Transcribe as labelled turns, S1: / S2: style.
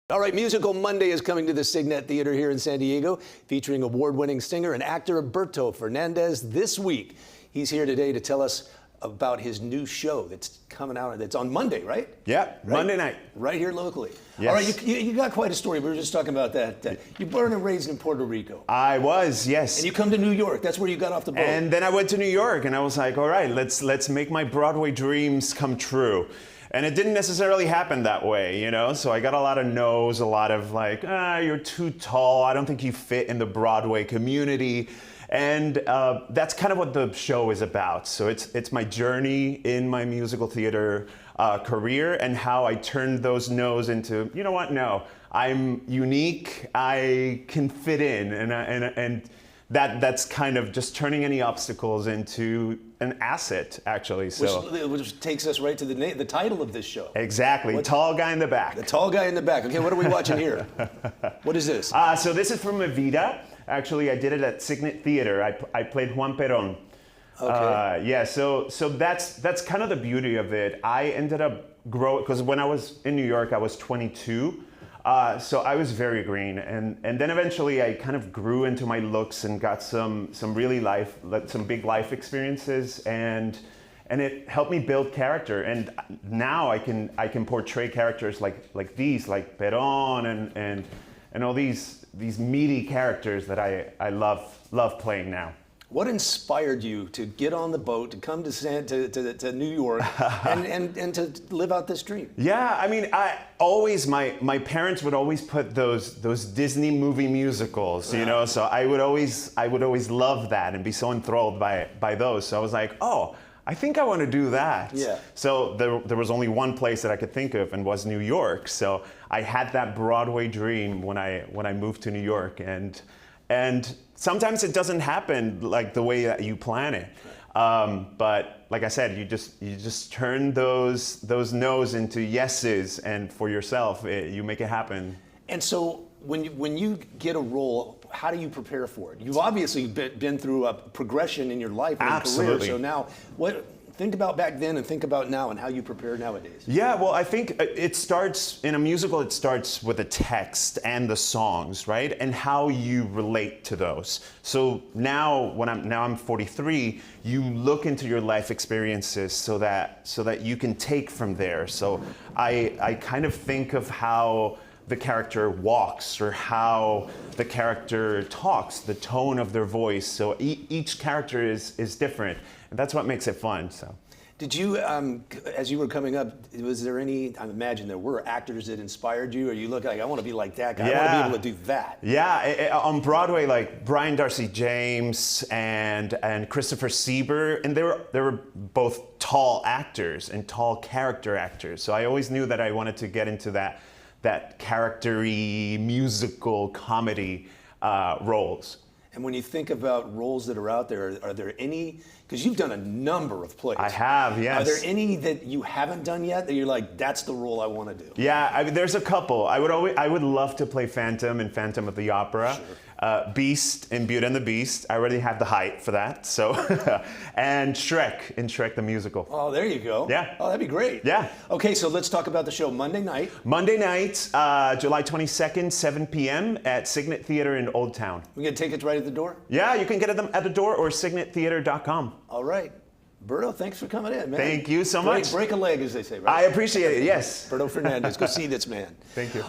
S1: All right, Musical Monday is coming to the Cygnet Theater here in San Diego, featuring award-winning singer and actor Berto Fernandez this week. He's here today to tell us about his new show that's coming out. That's on Monday, right?
S2: Yeah,
S1: right?
S2: Monday night.
S1: Right here locally.
S2: Yes.
S1: All right, you got quite a story. We were just talking about that. You're born and raised in Puerto Rico.
S2: I was, yes.
S1: And you come to New York. That's where you got off the boat.
S2: And then I went to New York, and I was like, all right, let's make my Broadway dreams come true. And it didn't necessarily happen that way, you know? So I got a lot of no's, a lot of like, you're too tall, I don't think you fit in the Broadway community. And that's kind of what the show is about. So it's my journey in my musical theater career and how I turned those no's into, you know what, no, I'm unique, I can fit in, and that's kind of just turning any obstacles into an asset, actually. So
S1: which takes us right to the title of this show.
S2: Exactly, Tall Guy in the Back.
S1: The Tall Guy in the Back. Okay, what are we watching here? What is this?
S2: So this is from Evita. Actually, I did it at Cygnet Theater. I played Juan Perón.
S1: Okay.
S2: Yeah, so that's kind of the beauty of it. I ended up growing, because when I was in New York, I was 22. So I was very green, and then eventually I kind of grew into my looks and got some big life experiences, and it helped me build character. And now I can portray characters like these, like Perón and all these meaty characters that I love playing now.
S1: What inspired you to get on the boat, to come to New York, and to live out this dream?
S2: Yeah, I mean, my parents would always put those Disney movie musicals, you know. So I would always love that and be so enthralled by those. So I was like, oh, I think I want to do that.
S1: Yeah.
S2: So there was only one place that I could think of, and was New York. So I had that Broadway dream when I moved to New York, and sometimes it doesn't happen like the way that you plan it. But like I said, you just turn those no's into yeses, and for yourself, you make it happen.
S1: And so when you get a role, how do you prepare for it? You've obviously been through a progression in your life and career. So now, think about back then and think about now and how you prepare nowadays.
S2: Yeah, well, I think it starts, in a musical, it starts with the text and the songs, right? And how you relate to those. So now, I'm 43, you look into your life experiences so that you can take from there. So I kind of think of how the character walks, or how the character talks, the tone of their voice. So each character is different, and that's what makes it fun. So,
S1: did you, as you were coming up, was there any? I imagine there were actors that inspired you, or you look like, I want to be like that guy.
S2: Yeah.
S1: I want to be able to do that.
S2: Yeah, on Broadway, like Brian Darcy James and Christopher Sieber, and they were both tall actors and tall character actors. So I always knew that I wanted to get into that character-y musical comedy roles.
S1: And when you think about roles that are out there, are there any, because you've done a number of plays.
S2: I have, yes.
S1: Are there any that you haven't done yet that you're like, that's the role I want to do?
S2: Yeah, I mean, there's a couple. I would love to play Phantom in Phantom of the Opera.
S1: Sure.
S2: Beast in Beauty and the Beast. I already have the height for that. So, and Shrek in Shrek the Musical.
S1: Oh, there you go.
S2: Yeah.
S1: Oh, that'd be great.
S2: Yeah.
S1: Okay, so let's talk about the show Monday night.
S2: Monday night, July 22nd, 7 p.m. at Cygnet Theater in Old Town.
S1: We get tickets right at the door?
S2: Yeah, you can get them at the door or cygnettheater.com.
S1: All right. Berto, thanks for coming in, man.
S2: Thank you so much.
S1: Break a leg, as they say, right?
S2: I appreciate it, yes.
S1: Berto Fernandez, go see this man.
S2: Thank you.